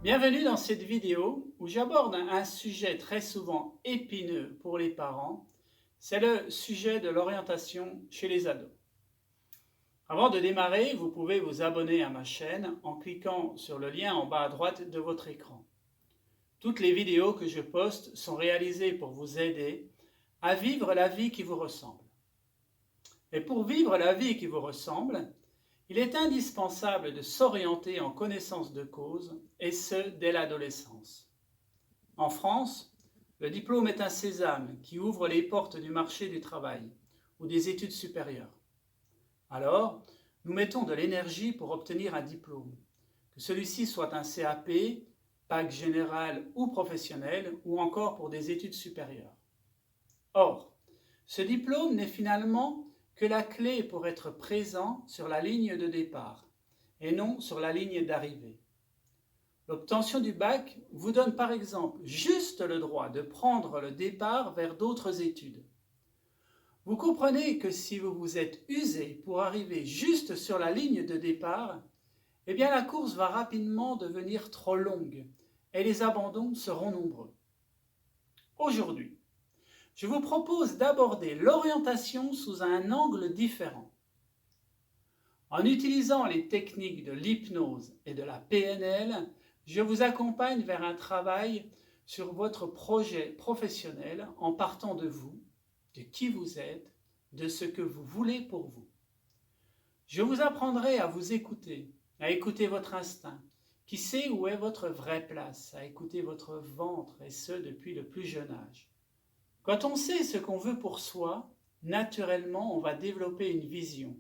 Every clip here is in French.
Bienvenue dans cette vidéo où j'aborde un sujet très souvent épineux pour les parents, c'est le sujet de l'orientation chez les ados. Avant de démarrer, vous pouvez vous abonner à ma chaîne en cliquant sur le lien en bas à droite de votre écran. Toutes les vidéos que je poste sont réalisées pour vous aider à vivre la vie qui vous ressemble. Et pour vivre la vie qui vous ressemble, il est indispensable de s'orienter en connaissance de cause, et ce, dès l'adolescence. En France, le diplôme est un sésame qui ouvre les portes du marché du travail ou des études supérieures. Alors, nous mettons de l'énergie pour obtenir un diplôme, que celui-ci soit un CAP, bac général ou professionnel, ou encore pour des études supérieures. Or, ce diplôme n'est finalement que la clé pour être présent sur la ligne de départ et non sur la ligne d'arrivée. L'obtention du bac vous donne par exemple juste le droit de prendre le départ vers d'autres études. Vous comprenez que si vous vous êtes usé pour arriver juste sur la ligne de départ, eh bien la course va rapidement devenir trop longue et les abandons seront nombreux. Aujourd'hui, je vous propose d'aborder l'orientation sous un angle différent. En utilisant les techniques de l'hypnose et de la PNL, je vous accompagne vers un travail sur votre projet professionnel en partant de vous, de qui vous êtes, de ce que vous voulez pour vous. Je vous apprendrai à vous écouter, à écouter votre instinct, qui sait où est votre vraie place, à écouter votre ventre, et ce depuis le plus jeune âge. Quand on sait ce qu'on veut pour soi, naturellement, on va développer une vision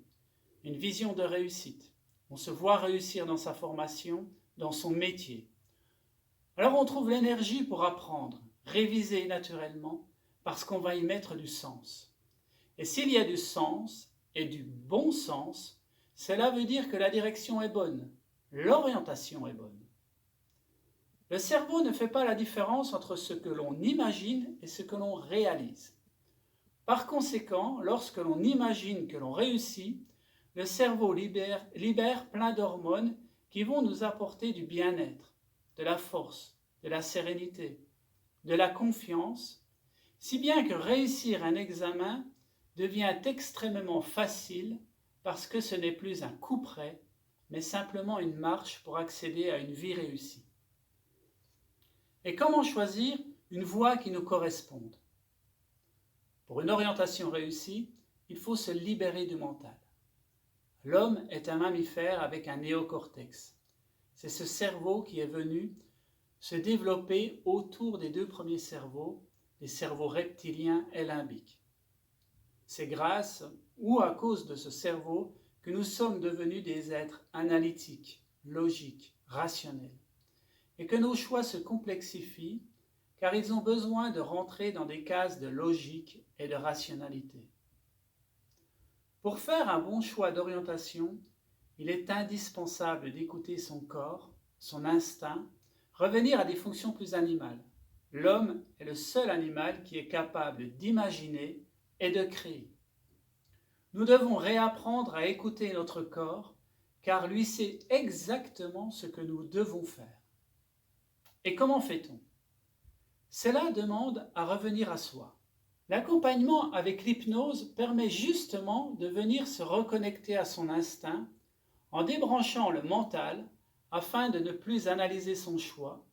de réussite. On se voit réussir dans sa formation, dans son métier. Alors on trouve l'énergie pour apprendre, réviser naturellement, parce qu'on va y mettre du sens. Et s'il y a du sens, et du bon sens, cela veut dire que la direction est bonne, l'orientation est bonne. Le cerveau ne fait pas la différence entre ce que l'on imagine et ce que l'on réalise. Par conséquent, lorsque l'on imagine que l'on réussit, le cerveau libère plein d'hormones qui vont nous apporter du bien-être, de la force, de la sérénité, de la confiance, si bien que réussir un examen devient extrêmement facile parce que ce n'est plus un coup près, mais simplement une marche pour accéder à une vie réussie. Et comment choisir une voie qui nous corresponde? Pour une orientation réussie, il faut se libérer du mental. L'homme est un mammifère avec un néocortex. C'est ce cerveau qui est venu se développer autour des deux premiers cerveaux, les cerveaux reptiliens et limbiques. C'est grâce ou à cause de ce cerveau que nous sommes devenus des êtres analytiques, logiques, rationnels, et que nos choix se complexifient car ils ont besoin de rentrer dans des cases de logique et de rationalité. Pour faire un bon choix d'orientation, il est indispensable d'écouter son corps, son instinct, revenir à des fonctions plus animales. L'homme est le seul animal qui est capable d'imaginer et de créer. Nous devons réapprendre à écouter notre corps, car lui sait exactement ce que nous devons faire. Et comment fait-on? Cela demande à revenir à soi. L'accompagnement avec l'hypnose permet justement de venir se reconnecter à son instinct en débranchant le mental afin de ne plus analyser son choix,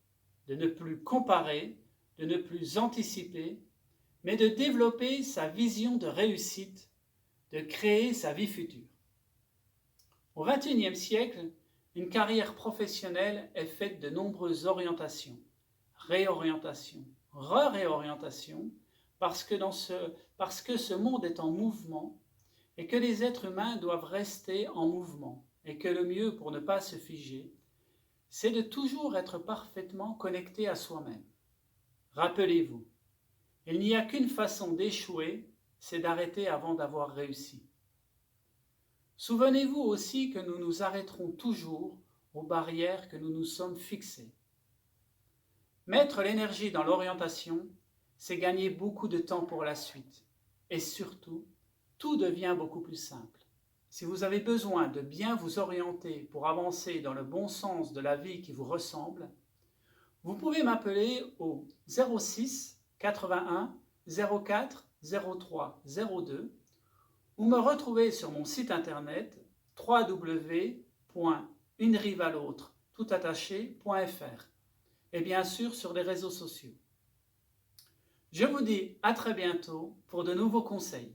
de ne plus comparer, de ne plus anticiper, mais de développer sa vision de réussite, de créer sa vie future. Au XXIe siècle, une carrière professionnelle est faite de nombreuses orientations, réorientations, re-réorientations, parce que ce monde est en mouvement et que les êtres humains doivent rester en mouvement et que le mieux pour ne pas se figer, c'est de toujours être parfaitement connecté à soi-même. Rappelez-vous, il n'y a qu'une façon d'échouer, c'est d'arrêter avant d'avoir réussi. Souvenez-vous aussi que nous nous arrêterons toujours aux barrières que nous nous sommes fixées. Mettre l'énergie dans l'orientation, c'est gagner beaucoup de temps pour la suite. Et surtout, tout devient beaucoup plus simple. Si vous avez besoin de bien vous orienter pour avancer dans le bon sens de la vie qui vous ressemble, Vous pouvez m'appeler au 06 81 04 03 02 ou me retrouver sur mon site internet www.unerivealautre.fr et bien sûr sur les réseaux sociaux. Je vous dis à très bientôt pour de nouveaux conseils.